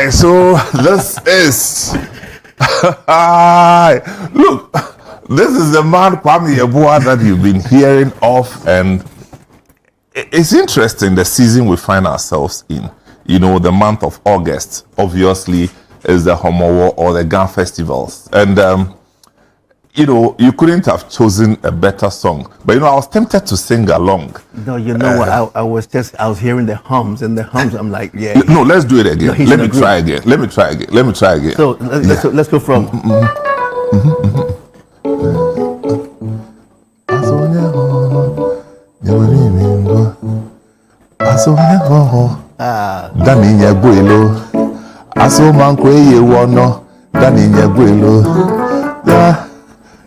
So this is look, this is the man Kwame Yeboah that you've been hearing of, and it's interesting the season we find ourselves in. You know, the month of August obviously is the Homowo or the Gun festivals, and you know, you couldn't have chosen a better song. But you know, I was tempted to sing along. No, you know what? I was hearing the hums, and the hums. I'm like, yeah. No, let's do it again. Let me try again. Let me try again. So let's go from.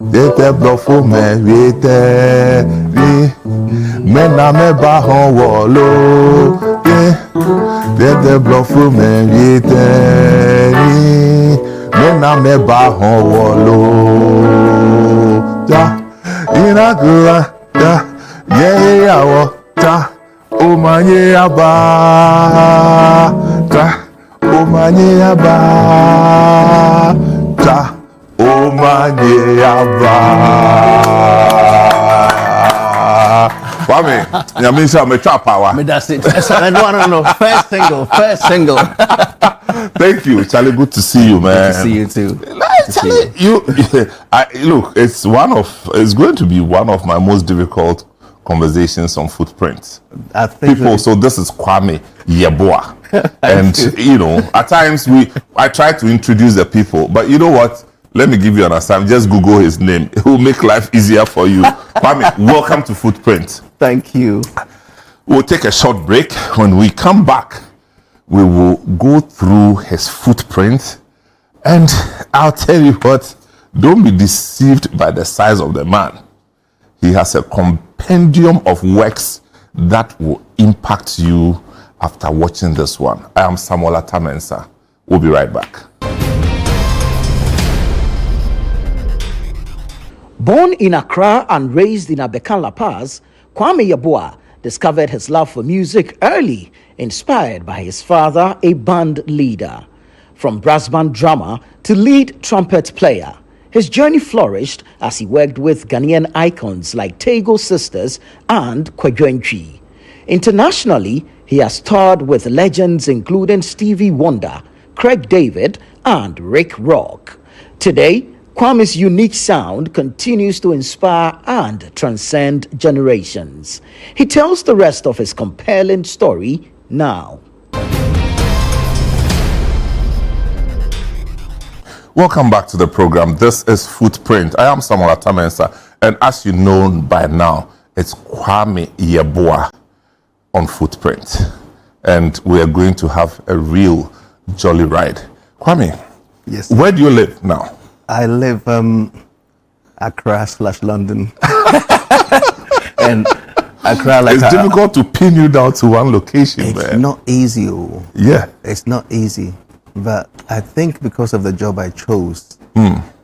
Dete blofo me viete ri mena me ba hon wolo dete blofo me viete ri mena me ba hon wolo ta ina gura ta ye ya wo ta o manye aba ta o manye aba ta o manye aba. Kwame, Nyamisha me trap power. Me that's it. No. First single. Thank you, Charlie. Good to see you, man. Good to see you too. Charlie, look, it's going to be one of my most difficult conversations on Footprints. I think so this is Kwame Yeboah. And you know, at times I try to introduce the people, but you know what? Let me give you an assignment. Just Google his name. It will make life easier for you. Kwame, welcome to Footprint. Thank you. We'll take a short break. When we come back, we will go through his footprint. And I'll tell you what, don't be deceived by the size of the man. He has a compendium of works that will impact you after watching this one. I am Samuel Atamensa. We'll be right back. Born in Accra and raised in Abekan La Paz, Kwame Yeboah discovered his love for music early, inspired by his father, a band leader. From brass band drummer to lead trumpet player, his journey flourished as he worked with Ghanaian icons like Tagoe Sisters and Kojo Antwi. Internationally, he has toured with legends including Stevie Wonder, Craig David, and Rick Rock. Today, Kwame's unique sound continues to inspire and transcend generations. He tells the rest of his compelling story now. Welcome back to the program. This is Footprint. I am Samuel Atamensa, and as you know by now, it's Kwame Yeboah on Footprint. And we are going to have a real jolly ride. Kwame, yes. Where do you live now? I live Accra/London. And Accra, like it's difficult to pin you down to one location, it's man. Not easy. Yeah. It's not easy. But I think because of the job I chose,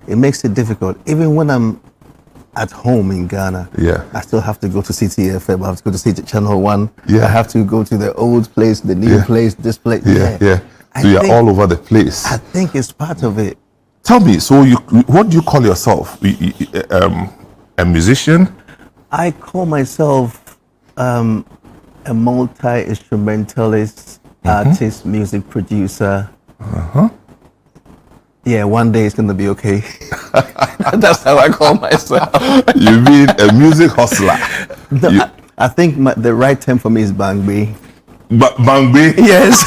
it makes it difficult. Even when I'm at home in Ghana, I still have to go to CTFM. I have to go to ChannelOne. I have to go to the old place, the new place, this place. So you're all over the place. I think it's part of it. Tell me, so what do you call yourself? A musician? I call myself a multi-instrumentalist, artist, music producer. Yeah, one day it's gonna be okay. That's how I call myself. You mean a music hustler? No, I think the right term for me is Bangbi. Bangbi? Yes.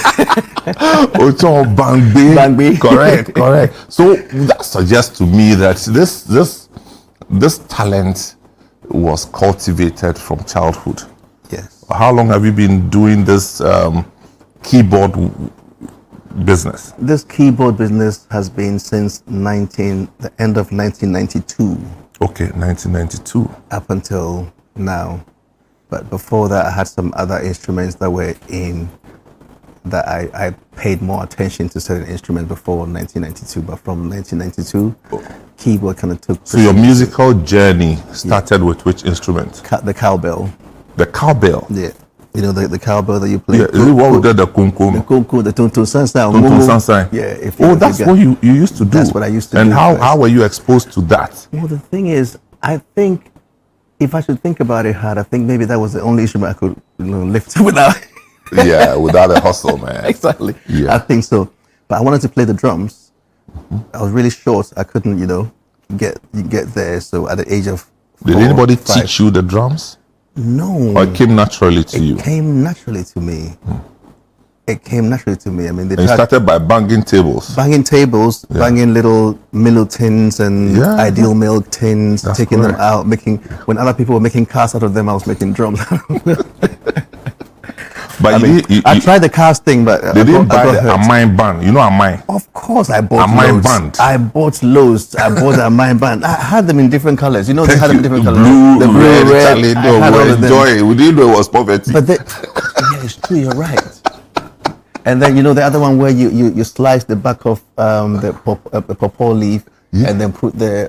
Ocho Bangbi. Bangbi. Correct. So that suggests to me that this talent was cultivated from childhood. Yes. How long have you been doing this keyboard business? This keyboard business has been since the end of 1992. Okay, 1992. Up until now. But before that, I had some other instruments that were that I paid more attention to certain instruments before 1992. But from 1992, keyboard kind of took. So your musical journey started with which instrument? The cowbell. The cowbell? Yeah. You know, the cowbell that you play. Yeah, is it what we did, the kunkum? The kunkum, the tuntun sansan. Tuntun sansan. Yeah. That's what you used to do? That's what I used to do. And how were you exposed to that? Well, the thing is, I think, if I should think about it hard, I think maybe that was the only instrument I could lift without. Yeah, without a hustle, man. Exactly. Yeah. I think so. But I wanted to play the drums. I was really short. I couldn't, get there. So at the age of 4, Did anybody 5, teach you the drums? No. Or it came naturally to you? It came naturally to me. It came naturally to me. I mean, you started by banging tables. Banging tables, banging little Milo tins and Ideal Milk tins, taking them out, when other people were making cars out of them, I was making drums. But I tried the cast thing, but they didn't buy the Amine band. You know Amine? Of course, I bought Amine loads. band. I bought loads. I bought the Amine band. I had them in different colors. They had them in different colors. Blue, the blue, red. Charlie, I had all of them. Enjoy. We didn't know it was poverty. But yeah, it's true. You're right. And then the other one where you slice the back of the pawpaw leaf. Yeah. And then put the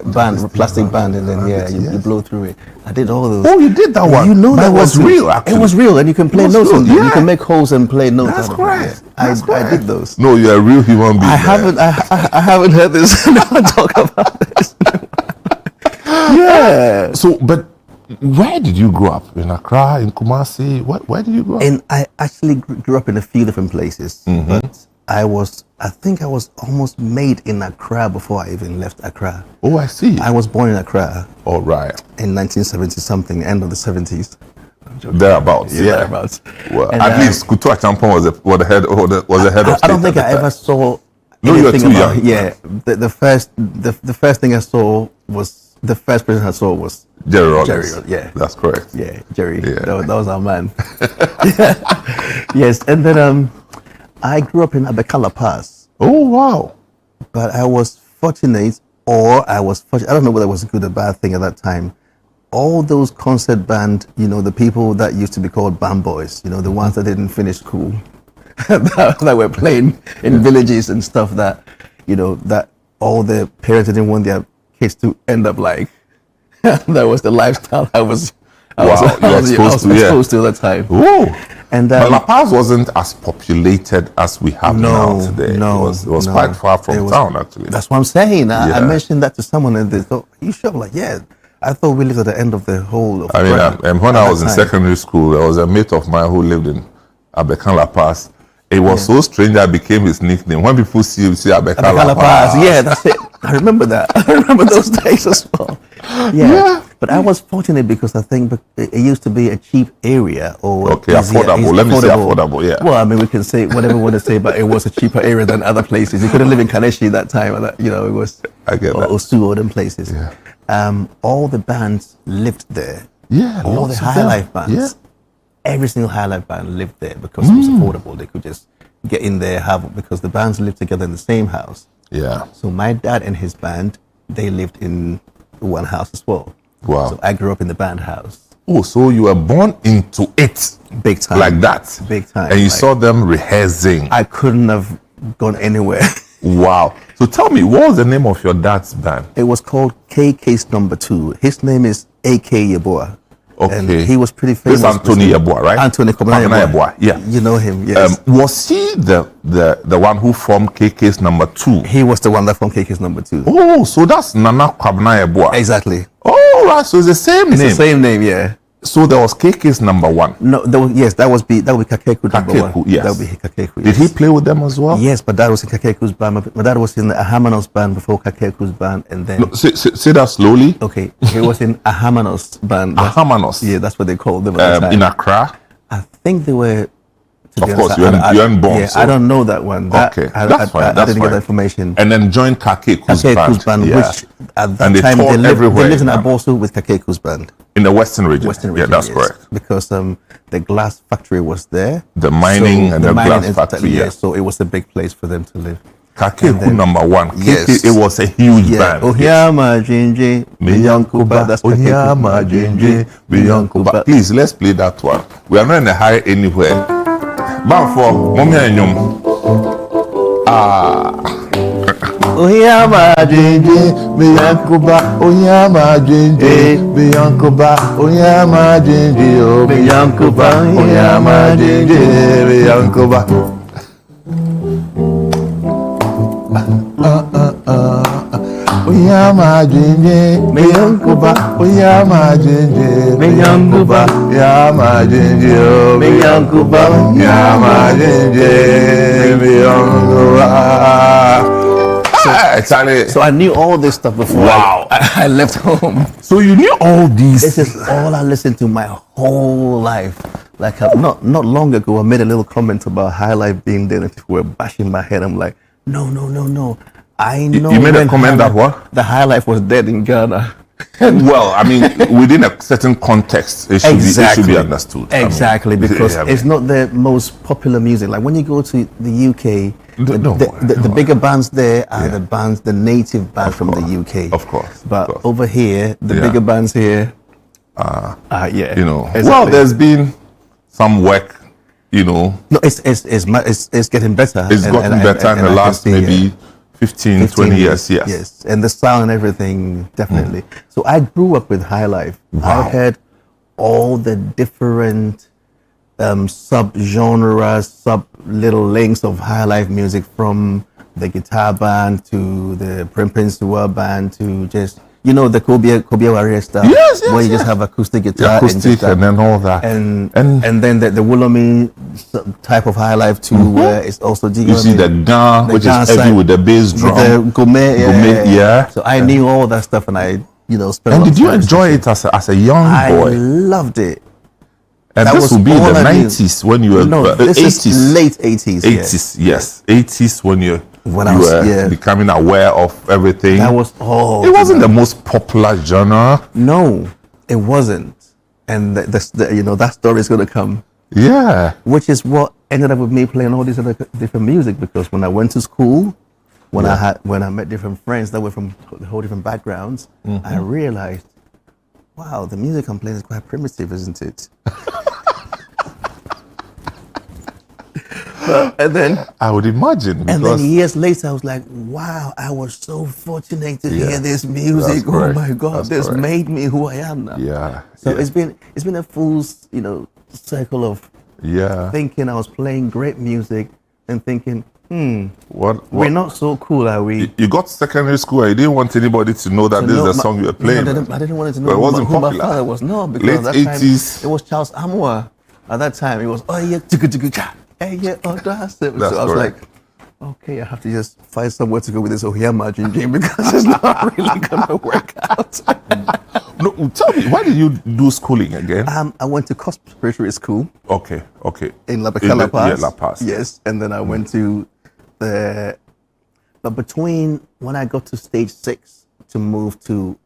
plastic band, and then you blow through it. I did all those. Oh, you did that one? That was real, actually. It was real, and you can play notes on them. You can make holes and play notes. That's correct. I did those. No, you're a real human being. I haven't heard this. No one talk about this. Yeah. So, but where did you grow up? In Accra, in Kumasi? Where did you grow up? And I actually grew up in a few different places, but I think I was almost made in Accra before I even left Accra. Oh, I see. I was born in Accra. All right. In 1970 something, end of the 70s. Thereabouts. Yeah. Thereabouts. Well, and at least Kutu Achampong was the head of state. I don't think I ever saw. No, you were too young. Yeah. The first thing I saw was the first person I saw was Jerry Rollins. Jerry, yeah. That's correct. Yeah, Jerry. Yeah. That was our man. Yes, and then I grew up in Abeka La Paz. Oh, wow. But I was fortunate, I don't know whether it was a good or bad thing at that time. All those concert band, the people that used to be called band boys, the ones that didn't finish school, that were playing in villages and stuff that all the parents didn't want their kids to end up like. That was the lifestyle I was exposed to at that time. Ooh. And but La Paz wasn't as populated as we have now today. No, it was quite far from town, actually. That's what I'm saying. I mentioned that to someone, and they thought, "Are you sure?" I'm like, yeah. I thought we lived at the end of the whole. When I was in secondary school, there was a mate of mine who lived in Abekan La Paz. It was so strange that it became his nickname. When people see him, say Abekan La Paz. Yeah, that's it. I remember that. I remember those days as well. Yeah. But I was fortunate because I think it used to be a cheap area affordable. Let me say affordable. Yeah. Well, I mean, we can say whatever we want to say, but it was a cheaper area than other places. You couldn't live in Kaneshi that time. It was. I get that. Osu or them places. Yeah. All the bands lived there. Yeah. All the high life bands. Yeah. Every single high life band lived there because it was affordable. They could just get in there, because the bands lived together in the same house. Yeah. So my dad and his band, they lived in one house as well. Wow. So I grew up in the band house. Oh, so you were born into it. Big time. Like that. Big time. And you saw them rehearsing. I couldn't have gone anywhere. Wow. So tell me, what was the name of your dad's band? It was called K Case Number 2. His name is A.K. Yeboah. Okay. And he was pretty famous. This is Anthony Yeboah, right? Anthony Kwame Yeboah, yeah. You know him, yes. Was he the one who formed KK's number 2? He was the one that formed KK's number 2. Oh, so that's Nana Kwame Yeboah. Exactly. Oh, right. So it's the same name. It's the same name, yeah. So there was KK's number 1. No, that would be Kakeku number 1. Yes. That would be Kakeku. Did he play with them as well? Yes, but that was in Kakeku's band. My dad was in the Ahamanos band before Kakeku's band, and then. No, say that slowly. Okay, he was in Ahamanos band. Ahamanos. Yeah, that's what they called them at the time. In Accra. I think they were. Of course, you weren't born. Yeah, so. I don't know that one. Okay, that's fine. I didn't get that information. And then joined Kakeku's band. Yeah. Which at that and time they lived in Abosu with Kakeku's band. In the Western region. Yeah, that's yes. correct. Because the glass factory was there. The mining and the glass factory. Yeah, so it was a big place for them to live. Kakeku number 1. Yes. It was a huge band. Ohiyama Jinji, Miyankuba. That's Ohiyama Jinji, Miyankuba. Please, let's play that one. We are not in a hurry anywhere. But for Mommy and Yum. Ohiyama Jinji, Miyankuba, Ohiyama Jinji, Miyankuba, Ohiyama Jinji, oh Miyankuba, Ohiyama Jinji, Miyankuba. Oyama Jinji, Miyankuba, Oyama Jinji, Miyankuba, Yama Jinji, Miyankuba, Yama Jinji, Miyankuba. So I knew all this stuff before I left home. So you knew all these? This is all I listened to my whole life. Like not long ago, I made a little comment about High Life being there, and people were bashing my head. I'm like, no. I know. You made a comment that what? The High Life was dead in Ghana. Well, I mean, within a certain context, it should be understood. Exactly, because it's not the most popular music. Like when you go to the UK, the bigger bands there are the native bands from the UK. Of course. But over here, the bigger bands here, you know. Exactly. Well, there's been some work, you know. No, it's getting better. It's gotten better in the last maybe 15, 20 years. Yes, and the sound and everything, definitely. So I grew up with High Life. Wow. I heard all the different sub-genres, sub-little links of High Life music, from the guitar band to the Prince band to just, you know, the Kobia Warrior style. Yes, where you just have acoustic guitar. And then all that. And then the Woolomi type of High Life too, where it's also you see the gun, which is heavy with the bass drum. With the gourmet, yeah. So I knew all that stuff, and I, spent. And did you enjoy it as a young boy? I loved it. And that this would be the 90s when you were this 80s. Is late 80s. 80s, yes. 80s when you were becoming aware of everything. That was it wasn't the most popular genre. No, it wasn't. And that story is going to come. Yeah. Which is what ended up with me playing all these other different music, because when I went to school, when I met different friends that were from whole different backgrounds, I realized, wow, the music I'm playing is quite primitive, isn't it? And then I would imagine. And then years later, I was like, wow, I was so fortunate to hear this music. Oh my God, this made me who I am now. Yeah. So it's been a full, circle of thinking I was playing great music and thinking, we're not so cool, are we? You got to secondary school and you didn't want anybody to know that this is the song you were playing. No, I didn't want it to know but it wasn't who popular. My father was. No, because late at that 80s. time, it was Charles Amoa. At that time, it was, oh yeah, so I was like, okay, I have to just find somewhere to go with this Ohiyama Jinji, because it's not really going to work out. No, tell me, why did you do schooling again? I went to Cosp Preparatory School. Okay. In La Paz. La Paz. Yes, and then I went to but between when I got to stage 6 to move to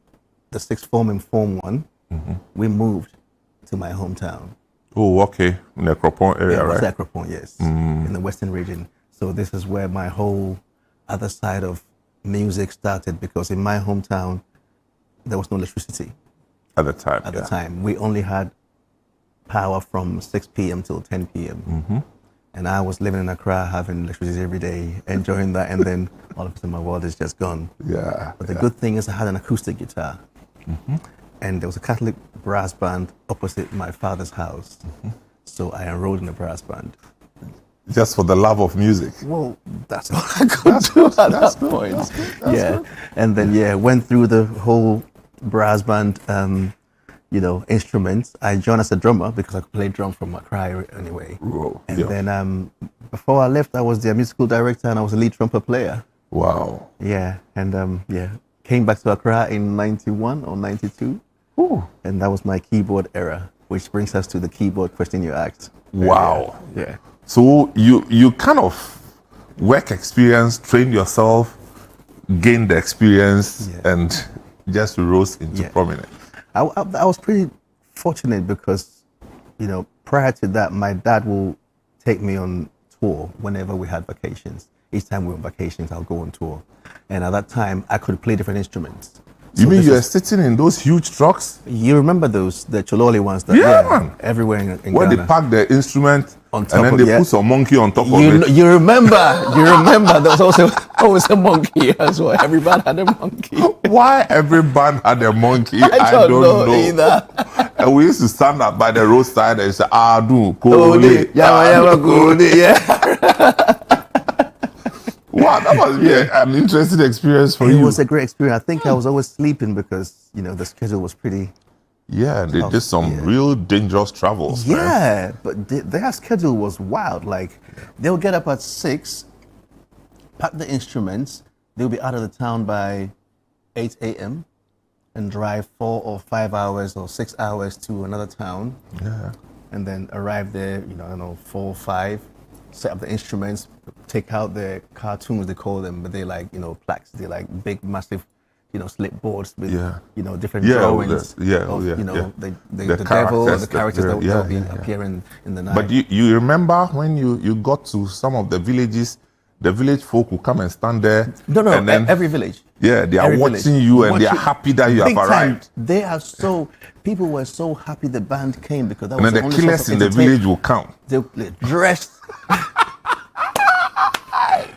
the 6th form in Form 1, we moved to my hometown. Oh, okay. In the Akropong area, right? Akropong, yes. In the Western region. So this is where my whole other side of music started, because in my hometown, there was no electricity. At the time. At the time. We only had power from 6 p.m. till 10 p.m. And I was living in Accra, having electricity every day, enjoying that, and then all of a sudden my world is just gone. Yeah. But the good thing is I had an acoustic guitar. and there was a Catholic brass band opposite my father's house. So I enrolled in the brass band. Just for the love of music. Well, that's all I could do at that point. Yeah, and then went through the whole brass band, instruments. I joined as a drummer because I could play drum from Accra anyway. Whoa. And then before I left, I was their musical director and I was a lead trumpet player. Wow. Yeah, and came back to Accra in '91 or '92. Ooh. And that was my keyboard era, which brings us to the keyboard question you asked. Wow. Yeah. So you kind of work experience, trained yourself, gained the experience, and just rose into prominence. I was pretty fortunate because, prior to that, my dad will take me on tour whenever we had vacations. Each time we were on vacations, I'll go on tour. And at that time, I could play different instruments. You mean you were sitting in those huge trucks? You remember those, the Chololi ones? That, Man. Everywhere in Where Ghana. they pack the instrument On top and then of- they put some monkey on top of it. You remember there was also always a monkey as well. Every band had a monkey. Why every band had a monkey? I don't know either. And we used to stand up by the roadside and say, Adu, Kole, Yeah. Wow, that must be an interesting experience for It you. was a great experience. I think I was always sleeping because, the schedule was pretty. Yeah, they did some real dangerous travels. Man. Yeah, but their schedule was wild. Like, they'll get up at 6, pack the instruments, they'll be out of the town by 8 a.m. and drive 4 or 5 hours or 6 hours to another town. Yeah. And then arrive there, 4 or 5, set up the instruments, take out the cartoons, they call them, but they're like, plaques. They're like big, massive, slip boards with, different drawings the devil or the characters characters that that- will be appearing in the night. But you remember when you got to some of the villages, the village folk will come and stand there. No, and then, every village. Yeah, they are Every watching village. you and they are Watching- happy that you have Big time. arrived. People were so happy the band came because that And was then the the only killers source of in the entertainment. village will come. They dressed.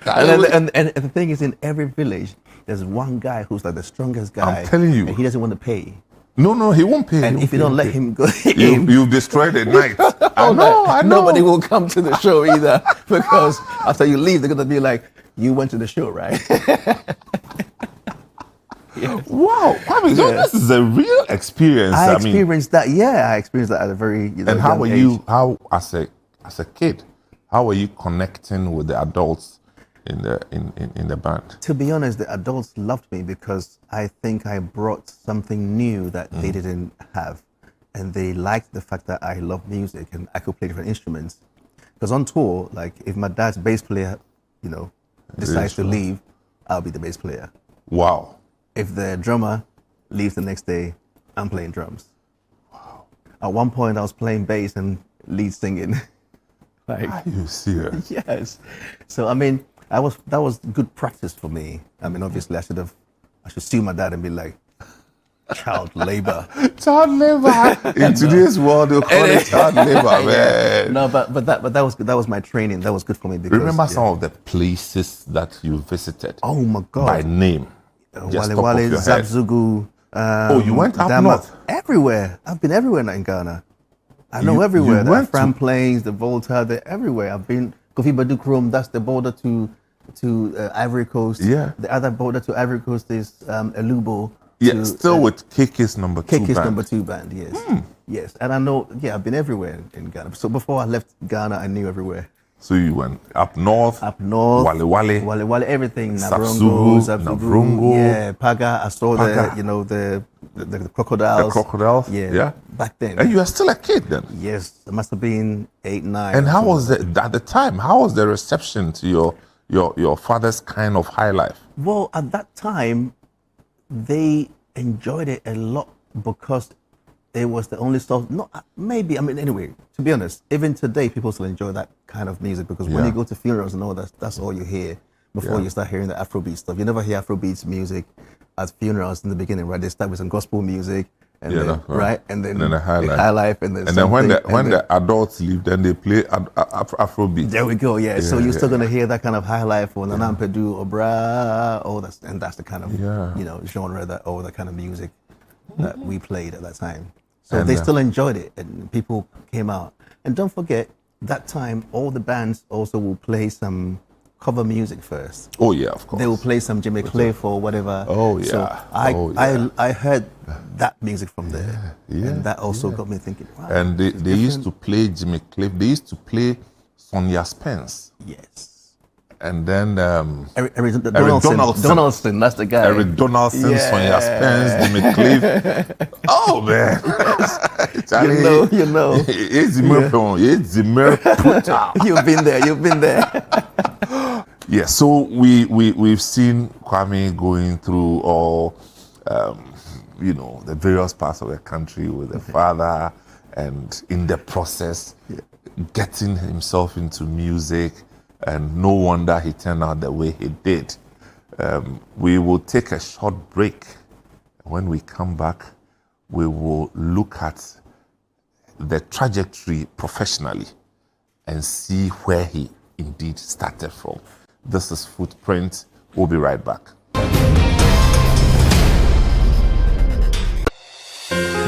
and the thing is, in every village, there's one guy who's like the strongest guy. I'm telling you. And he doesn't want to pay. No, he won't pay. And He if you won't don't pay. let him go in, You've destroyed the night. I know. nobody will come to the show either because after you leave, they're gonna be like, "You went to the show, right?" Wow, Kwame, so this is a real experience. I mean, experienced that. Yeah, I experienced that at a very and how young were age. you? How as a kid, how were you connecting with the adults in the band? To be honest, the adults loved me because I think I brought something new that they didn't have. And they liked the fact that I love music and I could play different instruments. Because on tour, like if my dad's bass player, decides to leave, I'll be the bass player. Wow. If the drummer leaves the next day, I'm playing drums. Wow. At one point, I was playing bass and lead singing. Like, Are you serious? yes. So I mean, that was good practice for me. I mean, obviously, I should sue my dad and be like, child labor. Child labor. In today's world, they'll call it child labor, man. No, but that was good. That was my training. That was good for me because Remember some of the places that you visited Oh my God. by name? Just top Wale of Wale, your head. Zabzugu. You went up Dama, north? Everywhere. I've been everywhere in Ghana. I know everywhere. you The went Afram Plains, the Volta, they're everywhere. I've been Kofi Badukrom. That's the border to Ivory Coast. Yeah. The other border to Ivory Coast is Elubo. Yeah, to, still with KK's number 2 KK's band. number 2 band. Yes. Yes. And I know. Yeah, I've been everywhere in Ghana. So before I left Ghana, I knew everywhere. So you went up north. Up north, Wale Wale. Wale Wale, everything. Sapsugu, Navrongo. Yeah, Paga. I saw Paga. the crocodiles. The crocodiles. Yeah, back then. And you were still a kid then. Yes, it must have been 8, 9. And or how something. was it at the time? How was the reception to your father's kind of high life? Well, at that time, they enjoyed it a lot because it was the only stuff. Anyway, to be honest, even today, people still enjoy that kind of music because when Yeah. you go to funerals and all that, that's all you hear before you start hearing the Afrobeat stuff. You never hear Afrobeats music at funerals in the beginning, right? They start with some gospel music, and Yeah, then, that's right. right, and then the high life. high life, and then And then when something, the adults leave, then they play Afrobeat. there we go. Yeah. So Yeah, you're still yeah. gonna hear that kind of high life or Nanampedu or bra. Oh, that's the kind of Yeah. genre that that kind of music that we played at that time. So they still enjoyed it, and people came out. And don't forget, that time, all the bands also will play some cover music first. Oh yeah, of course. They will play some Jimmy Cliff or whatever. Oh yeah. So I heard that music from there, and that also got me thinking. Wow. And they used to play Jimmy Cliff. They used to play Sonia Spence. Yes. And then Eric Donaldson, that's the guy. Eric Donaldson, Sonia Spence, Jimmy Cliff. Oh man, Charlie, you know. It's the You've been there. Yeah, so we've seen Kwame going through all, the various parts of the country with the father, and in the process, getting himself into music. And no wonder he turned out the way he did. We will take a short break. When we come back, we will look at the trajectory professionally and see where he indeed started from. This is Footprint. We'll be right back.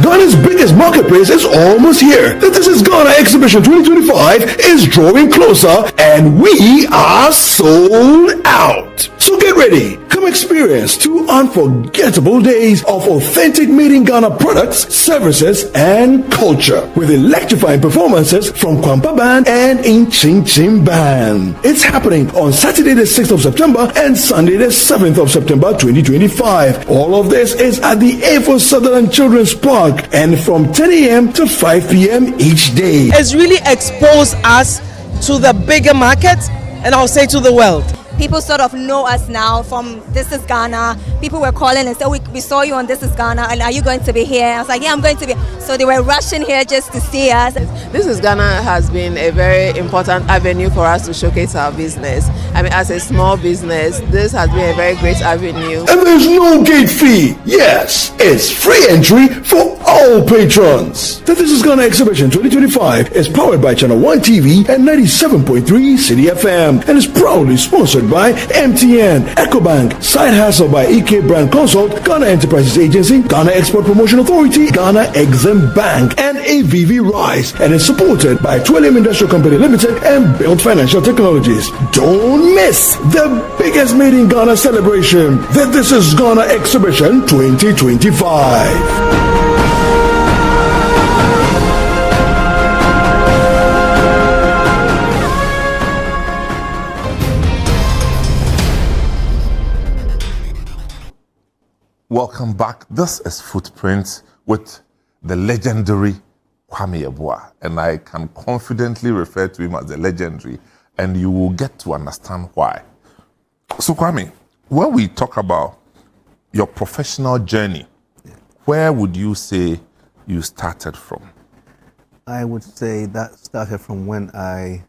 Ghana's biggest marketplace is almost here. The This Is Ghana Exhibition 2025 is drawing closer, and we are sold out. So get ready. Come experience 2 unforgettable days of authentic Made in Ghana products, services, and culture with electrifying performances from Kwampa Band and In Ching Ching Band. It's happening on Saturday the 6th of September and Sunday the 7th of September 2025. All of this is at the A4 Sutherland Children's Park and from 10 a.m. to 5 p.m. each day. It's really exposed us to the bigger market, and I'll say to the world. People sort of know us now from This Is Ghana. People were calling and said, we saw you on This Is Ghana, and are you going to be here? I was like, yeah, I'm going to be. So they were rushing here just to see us. This Is Ghana has been a very important avenue for us to showcase our business. I mean, as a small business, this has been a very great avenue. And there's no gate fee. Yes, it's free entry for all patrons. The This Is Ghana Exhibition 2025 is powered by ChannelOne TV and 97.3 City FM and is proudly sponsored by MTN, EcoBank, Side Hustle by EK Brand Consult, Ghana Enterprises Agency, Ghana Export Promotion Authority, Ghana Exim Bank, and AVV Rice, and is supported by Twillium Industrial Company Limited and Build Financial Technologies. Don't miss the biggest Made in Ghana celebration, the This Is Ghana Exhibition 2025. Welcome back. This is Footprints with the legendary Kwame Yeboah, and I can confidently refer to him as the legendary, and you will get to understand why. So Kwame, when we talk about your professional journey, where would you say you started from? I would say that started from when I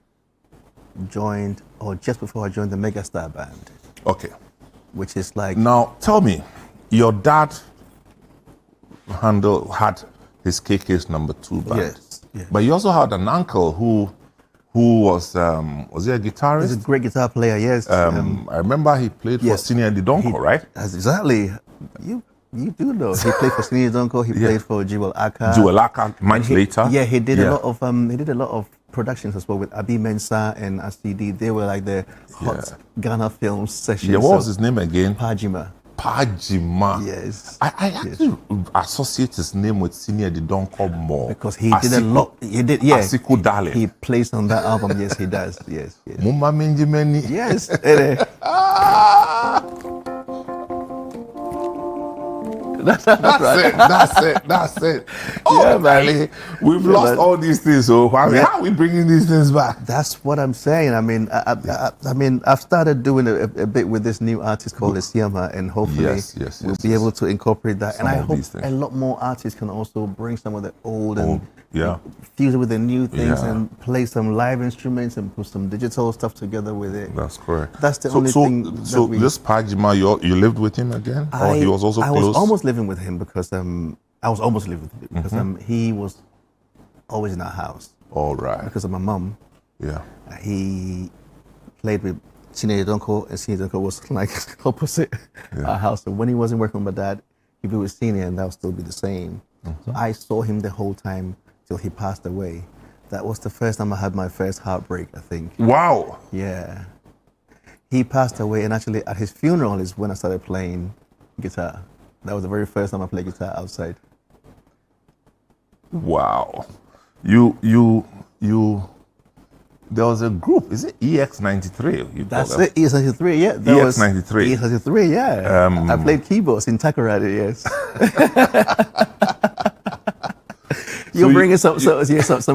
joined, or just before I joined the Megastar Band. Okay. Which is like... Now, tell me, your dad had his KK's number 2 band. Yes. But you also had an uncle who was he a guitarist? He's a great guitar player, yes. I remember he played for Senior Didonko, right? Exactly. You do know. He played for Senior Didonko, he played for Jewel Aka. Much later. Yeah, he did a lot of productions as well with Abi Mensah and ACD. They were like the hot Ghana film sessions. Yeah, what was his name again? Pajima. Yes. I actually associate his name with Senior Didonko more. Because he did a lot. He did, yeah. Asiko Darling. He plays on that album. Yes, he does. Yes. Mumba Minjimeni. Yes. That's it. Oh, yeah, man. We've lost all these things. So how are we bringing these things back? That's what I'm saying. I mean, I've started doing a bit with this new artist called Isiama, and hopefully we'll be able to incorporate that. And I hope a lot more artists can also bring some of the old and fuse it with the new things and play some live instruments and put some digital stuff together with it. That's correct. That's the only thing. So this Pajima, you lived with him again, or he was also close? I was almost living with him because he was always in our house. All right. Because of my mom. Yeah. He played with Senior Didonko, and Senior Didonko was like opposite our house. So when he wasn't working with my dad, He'd be with senior, and that would still be the same. So I saw him the whole time till he passed away. That was the first time I had my first heartbreak, I think. Wow. Yeah. He passed away, and actually at his funeral is when I started playing guitar. That was the very first time I played guitar outside. Wow. There was a group, is it EX93? That's it, EX93, yeah. EX93. EX93, yeah. I played keyboards in Takoradi, yes. You're bringing some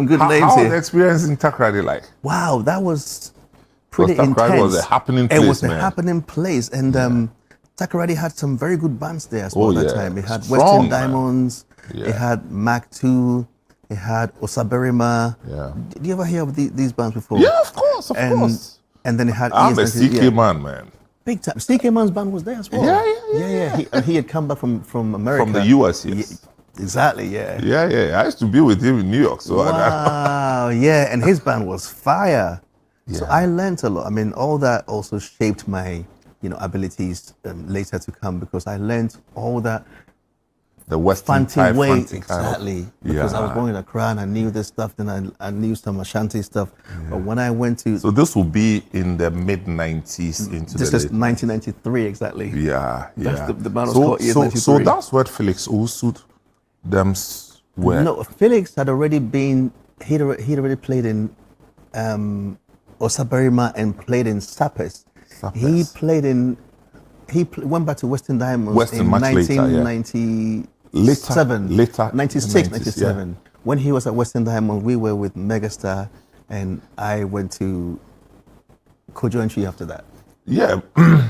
good names how here. was the experience in Takoradi like? Wow, that was pretty Takoradi intense. was a happening place, It was a man. happening place, and Takoradi had some very good bands there as well at that time. It had Strong, Western man. Diamonds, Yeah. it had Mac 2, it had Osaberima. Yeah. Did you ever hear of these bands before? Yeah, of course, of course. And then it had I'm a ES90, CK man, man. big time. CK Man's band was there as well. Yeah. He had come back from America. From the US, yes. Exactly, yeah. Yeah. I used to be with him in New York, so Wow, yeah, and his band was fire. So Yeah. I learned a lot. I mean, all that also shaped my, abilities later to come, because I learned all that the Western fancy type, way, fancy exactly. Kind of, Because I was born in Accra and I knew this stuff, then I knew some Ashanti stuff. But when I went to, So this will be in the mid 90s into this the is late. 1993 exactly. Yeah. The band was so, called so, ES93. so that's what Felix Usud them were. No, Felix had already been. He'd already played in Osaberima and played in Sappers. He played in. Went back to Western Diamonds Western in much later, yeah. 1997, Later, 96, 90s, 97. When he was at Western Diamonds, we were with Megastar, and I went to Kojo Antwi after that. Yeah.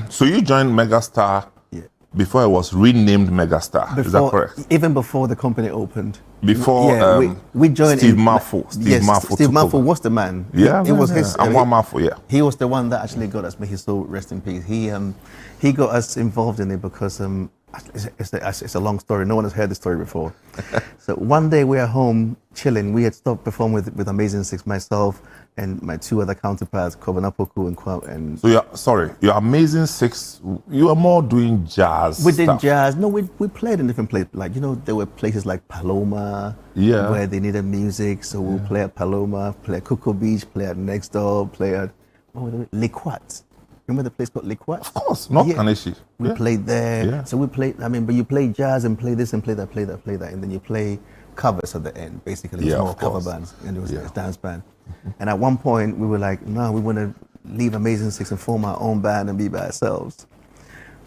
So you joined Megastar Yeah. before it was renamed Megastar. Is that correct? Even before the company opened. Before we joined Steve in, Marfo. Steve Marfo was the man. Yeah, it was man, his. and one Marfo, yeah. He was the one that actually got us. May his soul rest in peace. He got us involved in it because it's a long story. No one has heard the story before. So one day we are home chilling. We had stopped performing with Amazing Six, myself and my two other counterparts, Kobanapoku and Kwame. And So your Amazing Six, you are more doing jazz. we did stuff. jazz. No, we played in different places. Like, there were places like Paloma, Yeah. where they needed music. So we'll play at Paloma, play at Cocoa Beach, play at Next Door, play at Liquat. Remember the place called Liquat? Of course, not Kaneshi. We played there. Yeah. So we played, but you play jazz and play this and play that, and then you play covers at the end, basically. Yeah, Small of cover course. bands, and it was Yeah. a dance band. And at one point, we were like, no, we want to leave Amazing Six and form our own band and be by ourselves.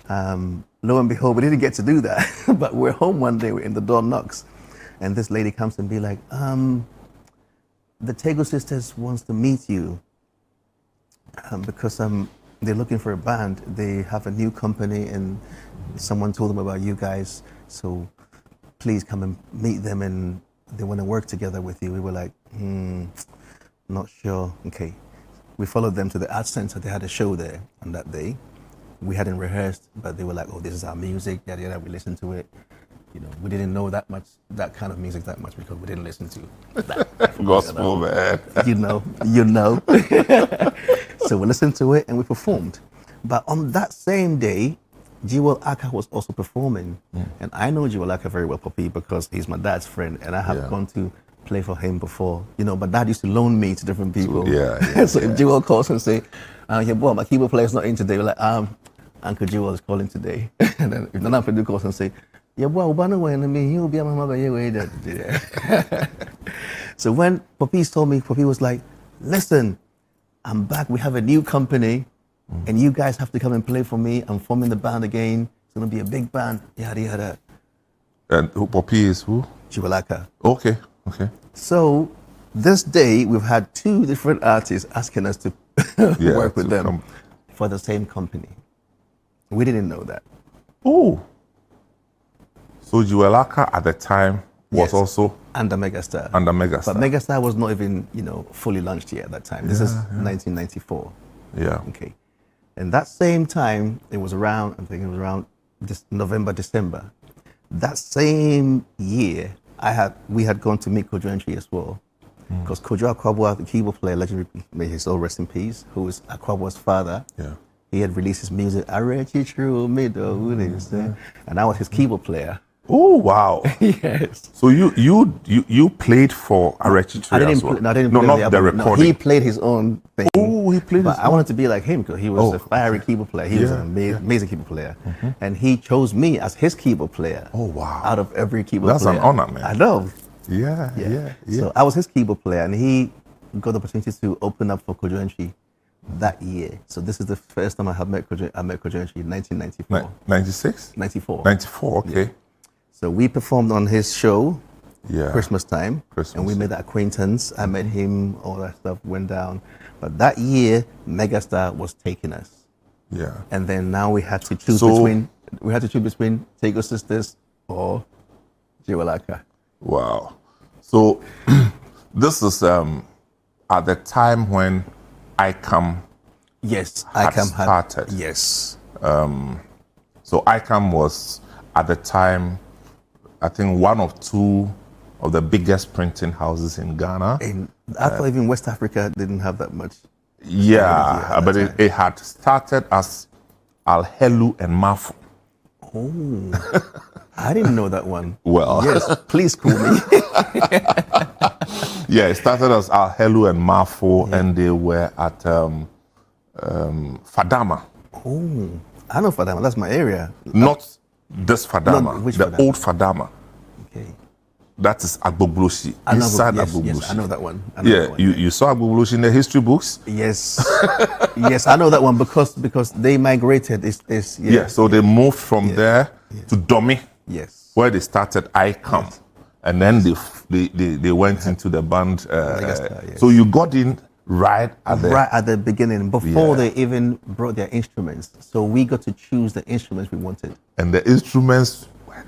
Lo and behold, we didn't get to do that. But we're home one day, the door knocks, and this lady comes and be like, the Tagoe Sisters wants to meet you because they're looking for a band. They have a new company and someone told them about you guys. So please come and meet them, and they want to work together with you. We were like, not sure. Okay. We followed them to the Arts Center. They had a show there on that day. We hadn't rehearsed, but they were like, oh, this is our music. Yada, yada. We listened to it. We didn't know that kind of music that much because we didn't listen to that. Gospel, man. You know. So we listened to it and we performed. But on that same day, Jewel Aka was also performing. And I know Jewel Aka very well, Poppy, because he's my dad's friend and I have gone to play for him before. But Dad used to loan me to different people. So if Jewel calls and say, Yeboah, my keyboard player's not in today, we're like, Uncle Jewel is calling today. And then if the Napa calls and say, Yeboah, he'll be a mama. So when Poppy told me, Poppy was like, listen, I'm back. We have a new company, and you guys have to come and play for me. I'm forming the band again. It's gonna be a big band. Yada yada. And Poppy is who? Jewel Aka. Okay. So this day we've had two different artists asking us to work with them for the same company. We didn't know that. Oh. So Jewel Aka at the time was also under Megastar. But Megastar was not even, fully launched yet at that time. This is 1994. Yeah. Okay. And that same time, it was around this November, December. That same year, we had gone to meet Kojo Antwi as well. Because Kojo Antwi, the keyboard player, legendary, may his soul rest in peace, who is Akwaboah's father, he had released his music, I read you through middle, and I was his keyboard player. Oh wow! Yes. So you played for Arechitre I didn't as well? play, no, I didn't No, play not the the album. No, recording. he played his own thing. Oh, he played But his I own. wanted to be like him because he was Oh, a fiery keyboard player. He was an amazing keyboard player. And he chose me as his keyboard player. Oh, wow. Out of every keyboard That's player. an honor, man. I know. Yeah. So I was his keyboard player, and he got the opportunity to open up for Kojo Antwi that year. So this is the first time I met Kojo Antwi in 1994. 96? 94. 94, okay. Yeah. So we performed on his show, Yeah. Christmas time, and we made that acquaintance. I met him, all that stuff went down. But that year, Megastar was taking us. Yeah. And then now we had to choose between Tagoe Sisters or Jiwalaka. Wow. So this is at the time when ICAM Yes, had ICAM started. Yes. So ICAM was at the time, I think, one of two of the biggest printing houses in Ghana. And I thought even West Africa didn't have that much. Yeah, but it had started as Al-Helu and Mafu. Oh, I didn't know that one. Well. Yes, please call me. Yeah, it started as Al-Helu and Mafu, and they were at Fadama. Oh, I know Fadama. That's my area. Not this Fadama, No, which the Fadama? old Fadama. Okay. That is Agbogloshi, I know, inside yes, Agbogloshi. yes, I know that one. I know Yeah, that one. you saw Agbogloshi in the history books? Yes, yes, I know that one because they migrated. Yeah, so they moved from there to Domi, Yes. where they started ICAM. And then they went into the band. Megastar, yes. So you got in right at the beginning, before Yeah. they even brought their instruments. So we got to choose the instruments we wanted. and the instruments were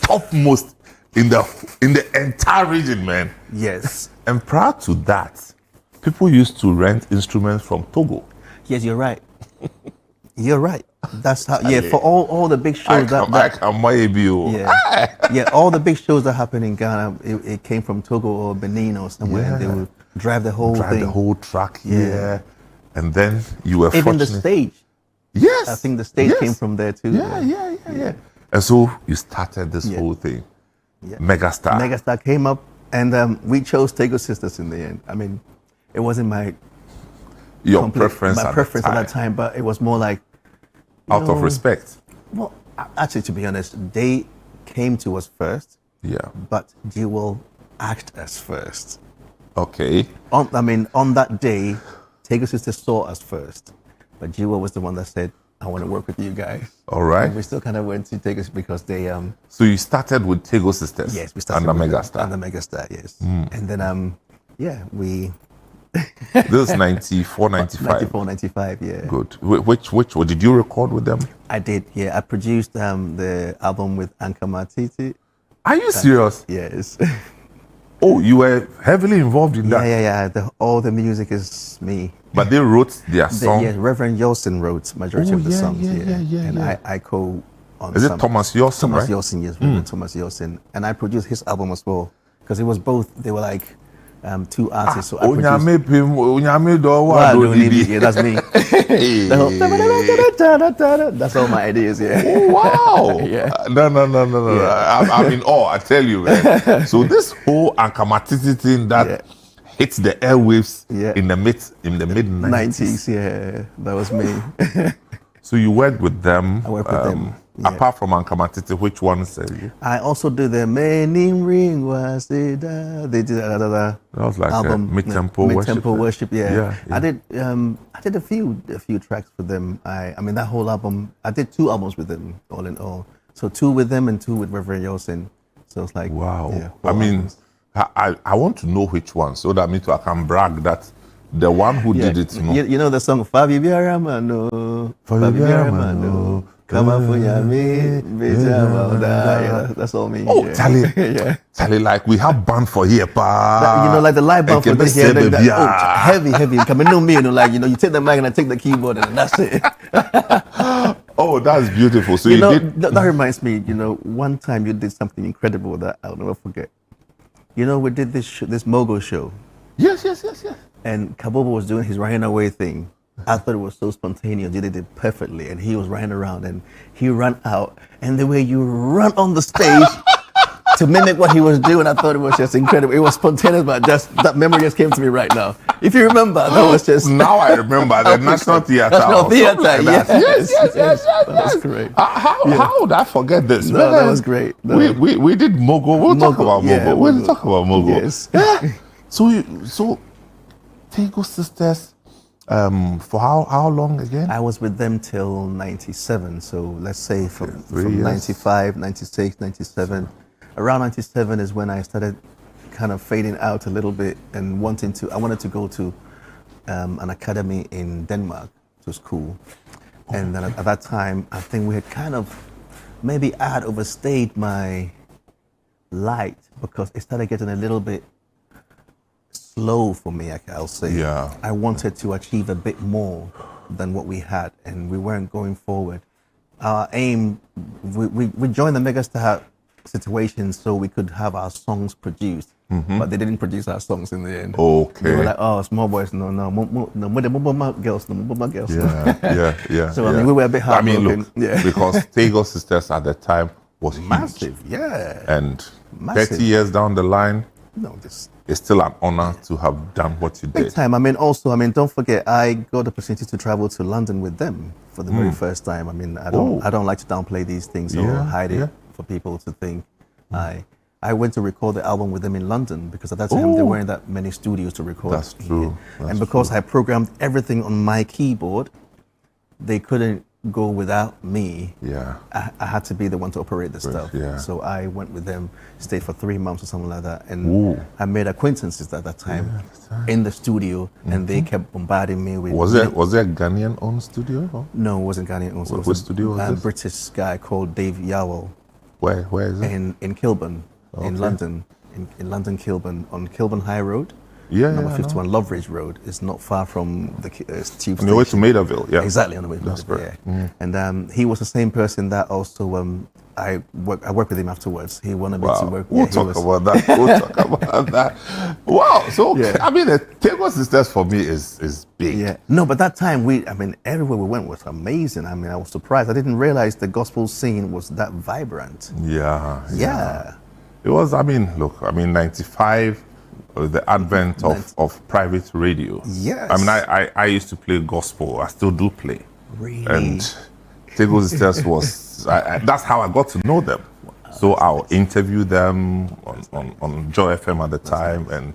topmost in the entire region, man. Yes. And prior to that, people used to rent instruments from Togo. Yes, you're right. You're right. That's how. Yeah, for all the big shows all the big shows that happen in Ghana, it came from Togo or Benin or somewhere. And they Yeah. would drive the whole thing. the whole track here, and then you were Even the fortunate. stage. Yes, I think the stage yes. came from there too. Yeah. And so you started this whole thing. Yeah. Megastar. Megastar came up, and we chose Tagoe Sisters in the end. I mean, it wasn't my preference at that time, but it was more like out of respect. Well, actually, to be honest, they came to us first, Yeah. but Jewel asked us first. Okay. On that day, Tagoe Sisters saw us first, but Jewel was the one that said, "I want to work with you guys." All right. And we still kind of went to Tagoe because they So you started with Tagoe Sisters. yes, we started under with them, Megastar. under Megastar, yes, and then we This is 94, 95. 94, 95, yeah. Good. Which did you record with them? I did, yeah. I produced the album with Anka Matiti. Are you serious? Yes. Oh, you were heavily involved in that. Yeah. All the music is me. But they wrote their song. Yeah, Reverend Yeltsin wrote majority of the songs. And I co on Is some. it Thomas Yeltsin, Thomas right? Yeltsin, yes, Reverend Thomas Yeltsin. And I produced his album as well because it was both. They were like two artists. So I produced. Yeah, that's me. That's all my ideas. Yeah. Oh, wow. Yeah. No. Yeah. I'm in awe, I tell you, man. So this whole Ankamatiti thing that hits the airwaves in the mid 90s. 90s, yeah. That was me. So you worked with them. I worked with them. Yeah. Apart from Ankamatiti, which ones? I also did the Meaning Ring was it? They did That was like album, mid-tempo worship. Mid-tempo worship, yeah. Yeah. I did a few tracks for them. I mean that whole album. I did 2 albums with them, all in all. So 2 with them and 2 with Reverend Yeltsin. So it's like Wow. Yeah, I 4 mean, albums. I want to know which one, so that means I can brag that the one who did it. You know the song Fabi Biaramano, Fabi Biaramano. Come on for me, that's all me. Oh, yeah. Charlie, Yeah. Charlie, like we have band for here, pa. You know, like the live band for this here, heavy. Come and know me, like you take the mic and I take the keyboard and that's it. Oh, that's beautiful. So you know, did. that reminds me. You know, one time you did something incredible that I'll never forget. You know, we did this Mogo show, Yes. and Kabobo was doing his Ryan Away thing. I thought it was so spontaneous. You did it perfectly, and he was running around, and he ran out, and the way you run on the stage to mimic what he was doing, I thought it was just incredible. It was spontaneous, but just that memory just came to me right now. If you remember, that was just now I remember the National Theatre. National Theatre, like yes. That was great. How would I forget this? No, that was great. We did Mogo. We'll talk about Mogo. yeah, We'll Mogo. talk about Mogo. Yes. Yeah. So Tagoe Sisters, for how long again? I was with them till 97, so let's say from 3 years. 95, 96, 97. Around 97 is when I started kind of fading out a little bit and I wanted to go to an academy in Denmark to school. And then at that time, I think we had kind of, maybe I had overstayed my light because it started getting a little bit slow for me, I'll say. Yeah. I wanted to achieve a bit more than what we had, and we weren't going forward. Our aim, we joined the Megastar situation so we could have our songs produced, but they didn't produce our songs in the end. Okay. They were like, oh, small boys, no, girls. Yeah. So I mean, we were a bit hard. Look, because Tagoe Sisters at the time was Massive, huge. yeah. And Massive. 30 years down the line, This it's still an honor to have done what you big did. time. Don't forget, I got the opportunity to travel to London with them for the very first time. I don't like to downplay these things or hide it for people to think. I went to record the album with them in London because at that time there weren't that many studios to record. That's true. And because I programmed everything on my keyboard, they couldn't go without me. Yeah. I had to be the one to operate the stuff. Yeah. So I went with them, stayed for 3 months or something like that. And I made acquaintances at that time in the studio, and they kept bombarding me with... Was there a Ghanaian-owned studio? Or? No, it wasn't Ghanaian. What studio was a this? British guy called Dave Yowell. Where is it? In Kilburn, in London. In London, Kilburn, on Kilburn High Road. Number 51, Loveridge Road. It's not far from the tube station. On the way to Maidaville, yeah. Exactly, on the way to That's Maidaville, correct. And he was the same person that also, I worked with him afterwards. He wanted me to work. We'll talk about that. Wow. So, the Tagoe Sisters for me is big. Yeah. No, but that time, everywhere we went was amazing. I was surprised. I didn't realize the gospel scene was that vibrant. Yeah. It was, 95, the advent of private radio. Yes. I used to play gospel. I still do play. Really? And Tagoe Sisters was, that's how I got to know them. So I'll interview them on Joy FM at the time, and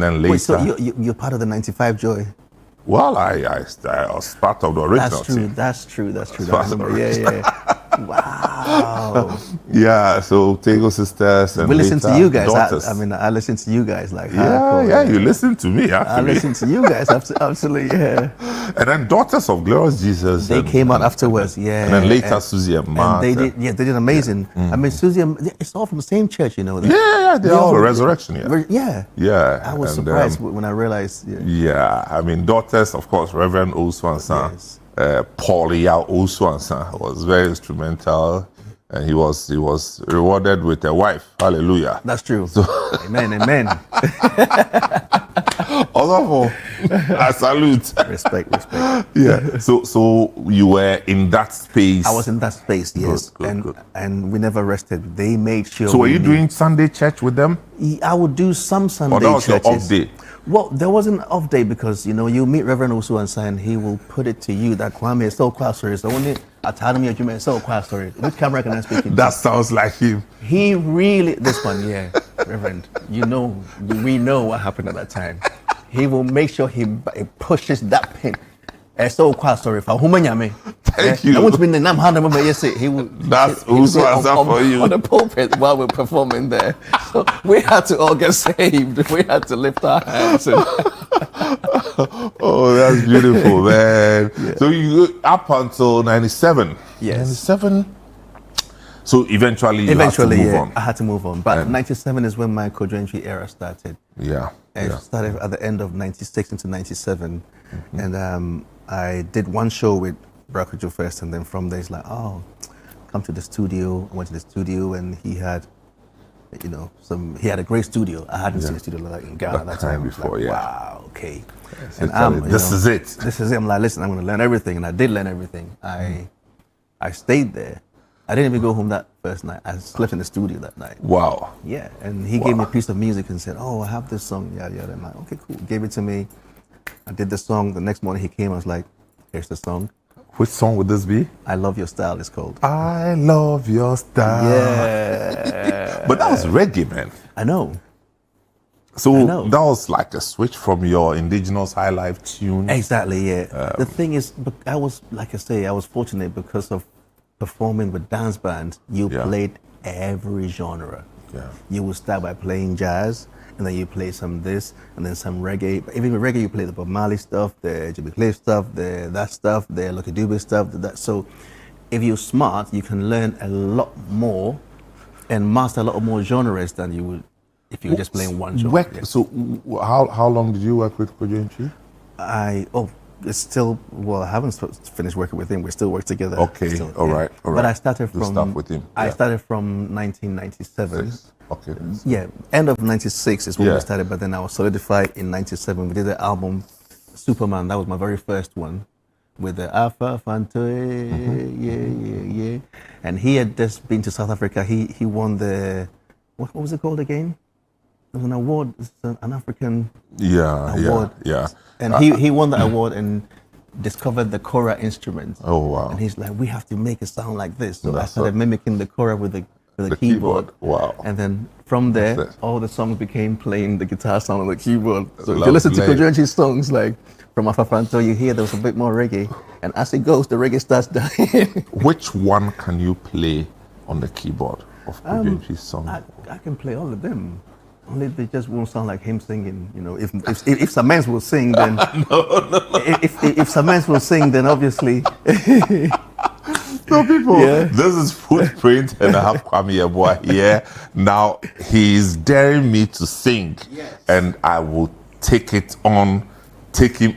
then later. Wait, so you're part of the 95 Joy? Well, I was part of the original team. That's true. Part of the original. Wow. Yeah, so Tagoe Sisters and we listen to you guys. Daughters. I listen to you guys like hardcore. You listen to me, actually. I listen to you guys, absolutely, yeah. And then Daughters of Glorious Jesus. They came out afterwards, yeah. And then later Susie and Mark. They did amazing. Yeah. Susie and it's all from the same church, you know. They're all Resurrection, Yeah. I was surprised when I realized. Yeah, Daughters, of course, Reverend Osuansan. Yes. Paul Yao Osuansan was very instrumental, and he was rewarded with a wife. Hallelujah. That's true. So, amen. Also, I salute. Respect. Yeah. So you were in that space. I was in that space, yes. Good. And we never rested. They made sure. So were you doing Sunday church with them? I would do some Sunday churches. Or that was your off day? Well, there was an off day because, you meet Reverend Osuansan and he will put it to you that Kwame is so class story. So only I told him you so class story. Which camera can I speak in? That sounds like him. He really, this one, Reverend, we know what happened at that time. He will make sure he pushes that pin. So class story for whom Thank you. I want to be the name hand remember he will. That's Osuansan for you. On the pulpit while we're performing there. So we had to all get saved. We had to lift our hands. Oh, that's beautiful, man. Yeah. So you up until 97. Yes. 97. So eventually you had to move on. I had to move on. But 97 is when my Kojo Antwi era started. Yeah. It started at the end of 96 into 97. And I did one show with Kojo first, and then from there it's like, come to the studio. I went to the studio, and he had, he had a great studio. I hadn't seen a studio like in Ghana at that time before, Wow, okay. And this is it. This is it. I'm like, listen, I'm going to learn everything, and I did learn everything. I stayed there. I didn't even go home that first night. I slept in the studio that night. Wow. Yeah, and he gave me a piece of music and said, "Oh, I have this song." Yeah. I'm like, "Okay, cool." Gave it to me. I did the song. The next morning he came. I was like, "Here's the song." Which song would this be? I Love Your Style. It's called. I love your style. Yeah. But that was reggae, man. I know. So that was like a switch from your indigenous high life tune. Exactly. Yeah. The thing is, I was, like I say, I was fortunate because of performing with dance bands. You played every genre. Yeah. You would start by playing jazz, and then you play some this, and then some reggae. But even with reggae, you play the Bob Marley stuff, the Jimmy Cliff stuff, that stuff, the Lucky Dube stuff. So, if you're smart, you can learn a lot more and master a lot more genres than you would if you were just playing one genre. So, how long did you work with Kojo Antwi? It's still, well, I haven't finished working with him. We still work together. Okay, still, all right. But I started from stuff with him. I started from 1997. Okay. Yeah, end of 96 is when we started, but then I was solidified in 97. We did the album Superman. That was my very first one with the Alpha Fantoy. Yeah. And he had just been to South Africa. He won the, what was it called again? There was an award, an African award. Yeah. And he won the award and discovered the kora instrument. Oh, wow. And he's like, we have to make it sound like this. So I started mimicking the kora with the keyboard. Wow. And then from there, all the songs became playing the guitar sound on the keyboard. So if you listen to Kojo Antwi's songs, like from Afafanto, you hear there was a bit more reggae. And as it goes, the reggae starts dying. Which one can you play on the keyboard of Kojo Antwi's song? I can play all of them. Only they just won't sound like him singing. You know, if Samens will sing, then if Samens will sing, then obviously. So people, this is Footprint, and I have Kwame Yeboah here. Now he's daring me to sing, and I will take him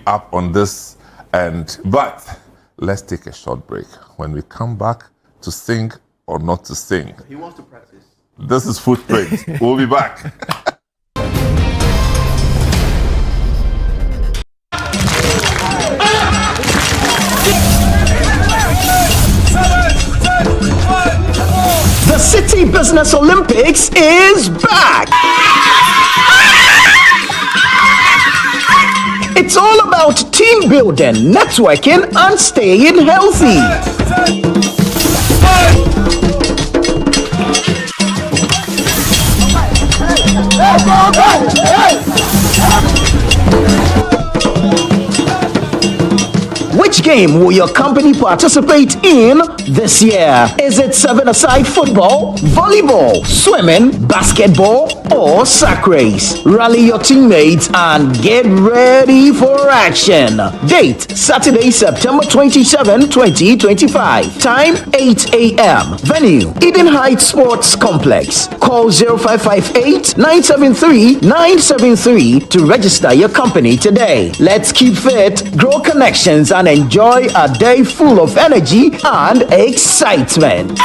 up on this. But let's take a short break. When we come back, to sing or not to sing. He wants to practice. This is Footprint. We'll be back. The City Business Olympics is back! It's all about team building, networking, and staying healthy. Which game will your company participate in this year? Is it 7-a-side football, volleyball, swimming, basketball, or sack race? Rally your teammates and get ready for action. Date, Saturday, September 27, 2025. Time, 8 a.m. Venue, Eden Heights Sports Complex. Call 0558-973-973 to register your company today. Let's keep fit, grow connections, and enjoy a day full of energy and excitement.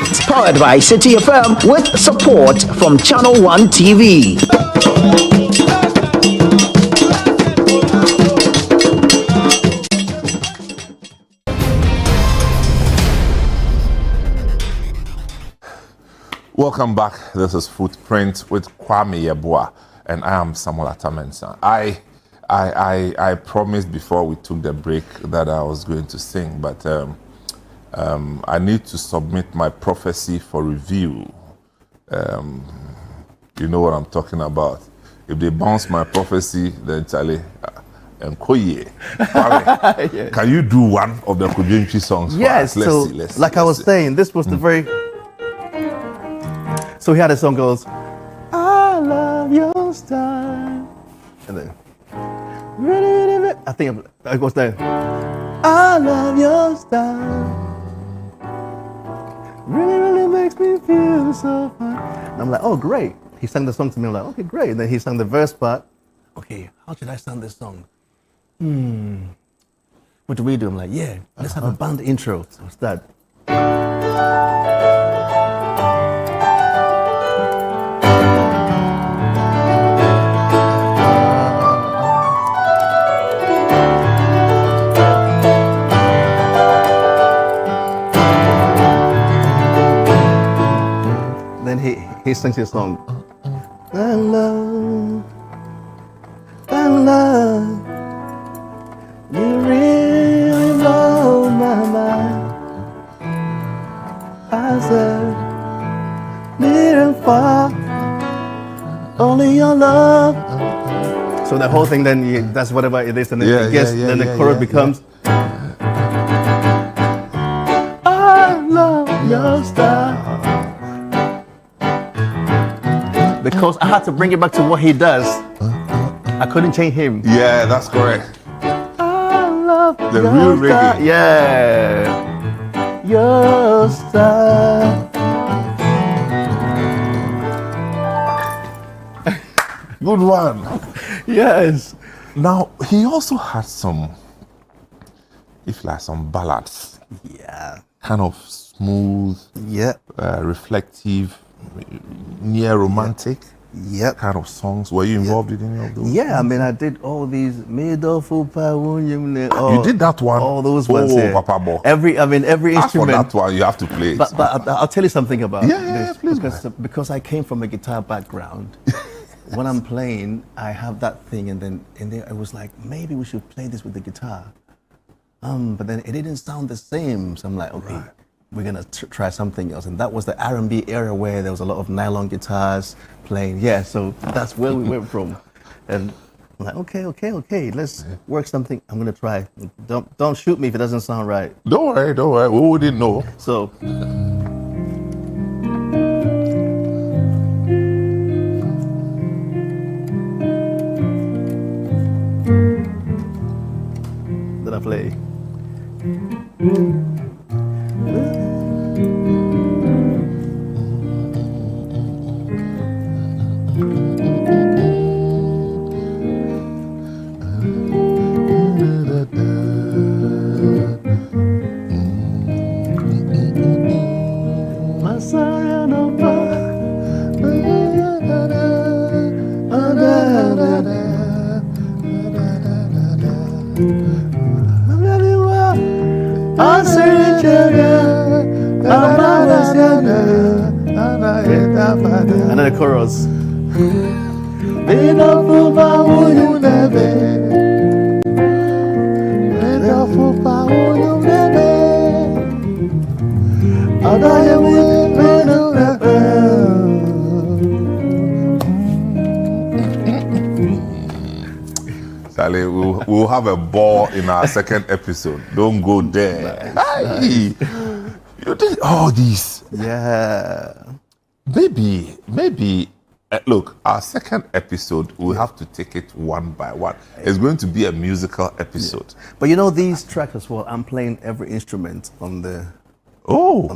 It's powered by City FM with support from ChannelOne TV. Welcome back. This is Footprint with Kwame Yeboah, and I am Samuel Atamensa. I promised before we took the break that I was going to sing, but I need to submit my prophecy for review. You know what I'm talking about. If they bounce my prophecy, then Charlie and Koye, Kwame, can you do one of the Kojo Antwi songs for us? Let's see. I was saying, this was the very. So he had a song goes, I love your style, and then. I think I was there. I love your style. Really makes me feel so fine. And I'm like, oh, great. He sang the song to me. I'm like, okay, great. And then he sang the verse part. Okay, how should I sing this song? What do we do? I'm like, yeah, let's have a band intro. So what's that? he sings his song. I love, you really blow my mind. I said, near and far, only your love. So the whole thing then, that's whatever it is, and then it gets, then the chorus becomes, I love your style. Because I had to bring it back to what he does. I couldn't change him. Yeah, that's correct. I love The your real style. reggae. Yeah. Your style. Good one. Yes. Now, he also had some, if like some ballads, Yeah. kind of smooth, Yep. reflective, near romantic Yep. kind of songs. Were you involved in any of those? Yeah, I mean, I did all these. You did that one? All those ones. Oh, Yeah. Papa Bo. Every As for instrument. that one, you have to play it. But I'll tell you something about Yeah, this. please, Because I came from a guitar background. When I'm playing, I have that thing, and then I was like, maybe we should play this with the guitar. But then it didn't sound the same. So I'm like, okay, we're gonna try something else. And that was the R&B era where there was a lot of nylon guitars playing. Yeah, so that's where we went from. And I'm like, okay, let's work something. I'm gonna try. Don't shoot me if it doesn't sound right. Don't worry. We wouldn't know. So. That I play. And then the chorus. Sally, we'll have a ball in our second episode. Don't go there. Nice. You did all these. Yeah. Maybe. Look, our second episode, we'll have to take it one by one. It's going to be a musical episode. Yeah. But you know, these tracks as well, I'm playing every instrument on the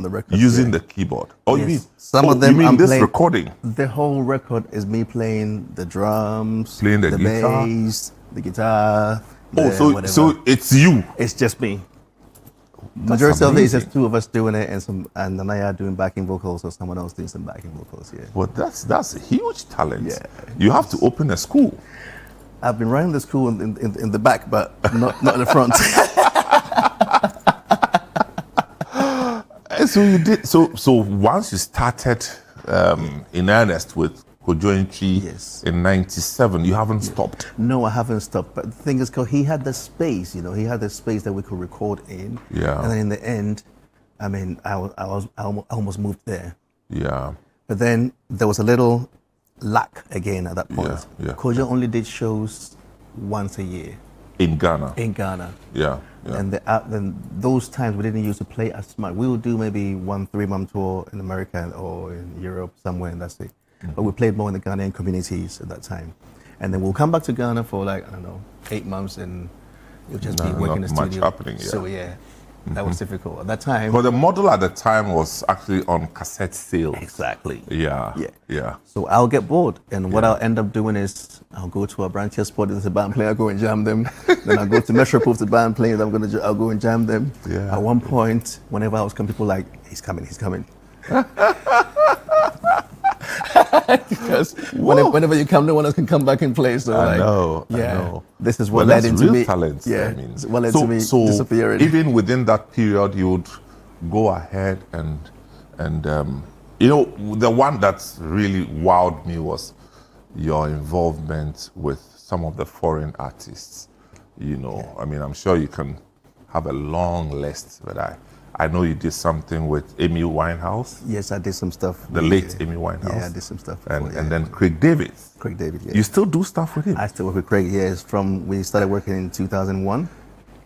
record. Using the keyboard. Oh, yes. you mean some of them? You mean I'm this playing, recording? The whole record is me playing the drums, playing the guitar, bass, the guitar. So it's you. It's just me. That's Majority of it is amazing. just two of us doing it, and Nanaya doing backing vocals, or someone else doing some backing vocals. Yeah. But that's a huge talent. Yeah. You have to open a school. I've been running the school in the back, but not in the front. So you did. So once you started in earnest with Kojo Antwi in '97, you haven't stopped. No, I haven't stopped. But the thing is, cause he had the space. He had the space that we could record in. Yeah. And then in the end, I mean, I almost moved there. Yeah. But then there was a little lack again at that point. Yeah. Kojo only did shows once a year. In Ghana. Yeah. And then those times we didn't used to play as much. We would do maybe 1 3-month tour in America or in Europe somewhere, and that's it. Mm-hmm. But we played more in the Ghanaian communities at that time. And then we'll come back to Ghana for 8 months, and you'll just be working in the studio. Much happening, yeah. So that was difficult at that time. But the model at the time was actually on cassette sales. Exactly. Yeah. So I'll get bored, and what I'll end up doing is I'll go to a branch spot. There's a band player. I'll go and jam them. Then I'll go to Metropole to band players. I'll go and jam them. Yeah. At one point, whenever I was coming, people like, he's coming. Because whenever you come, no one else can come back and play. So I know. This is what led into me. Talent. Yeah, I mean. what led to me disappearing. Even within that period, you would go ahead and You know, the one that really wowed me was your involvement with some of the foreign artists. You know, I mean, I'm sure you can have a long list, but I know you did something with Amy Winehouse. Yes, I did some stuff. The late Amy Winehouse. Yeah, I did some stuff. Before, and then Craig David. Craig David, yeah. You still do stuff with him? I still work with Craig, yes, from we started working in 2001.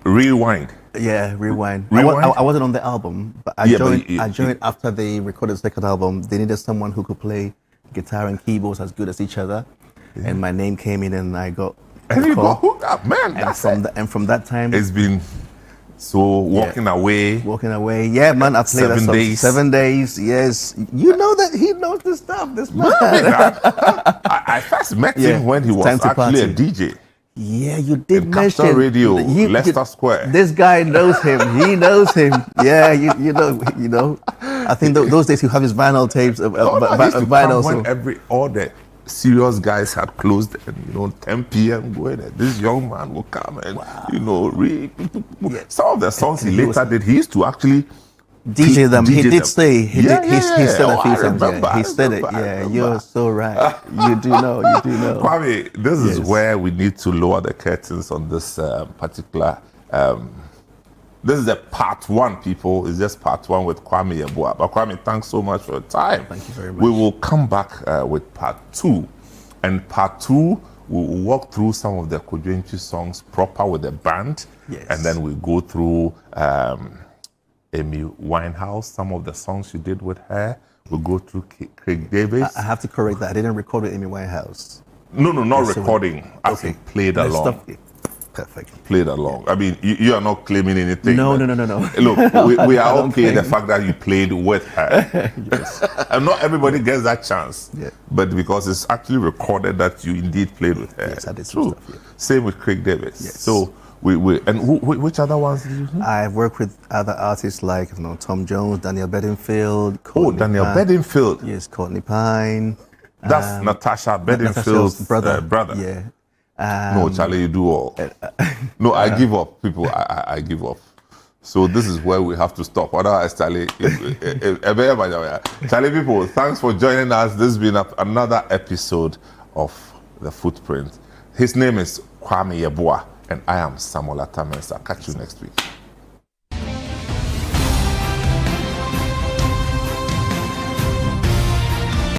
Rewind. Yeah, Rewind. Rewind? I wasn't on the album, but I joined after they recorded the second album. They needed someone who could play guitar and keyboards as good as each other. Yeah. And my name came in and I got and you got hooked up, man. And from that time, it's been so walking away. Walking away. Yeah, man, I played 7 days. 7 days, yes. You know that he knows the stuff, this man. I first met him when he was actually a DJ. Yeah, you did in mention Capital Radio, Leicester Square. This guy knows him. He knows him. Yeah, you know. I think those days he have his vinyl tapes. Vinyl. When all the serious guys had closed, and 10 p.m. going, this young man will come and some of the songs he later did. He used to actually DJ them. He did say he said a few songs. Yeah. He said it. Yeah, you're so right. You do know. Kwame, this is where we need to lower the curtains on this particular. This is the part one, people. It's just part one with Kwame Yeboah. But Kwame, thanks so much for your time. Thank you very much. We will come back with part two. And part two, we will walk through some of the Kojo Antwi songs proper with the band. Yes. And then we go through Amy Winehouse, some of the songs you did with her. We'll go through Craig Davis. I have to correct that. I didn't record with Amy Winehouse. No, not recording. I played along. Perfect. Played along. I mean, you are not claiming anything. No. Look, we are okay the fact that you played with her. Yes. And not everybody gets that chance. Yeah. But because it's actually recorded that you indeed played with her. Yes, I did some stuff, yeah. Same with Craig Davis. Yes. So which other ones did you do? I've worked with other artists like Tom Jones, Daniel Bedingfield. Daniel Bedingfield. Yes, Courtney Pine. That's Natasha Bedingfield's brother. Yeah. No, Charlie, you do all. No, I give up, people. I give up. So this is where we have to stop. Otherwise, Charlie, people, thanks for joining us. This has been another episode of The Footprint. His name is Kwame Yeboah, and I am Samuel Atamensa. Catch you next week.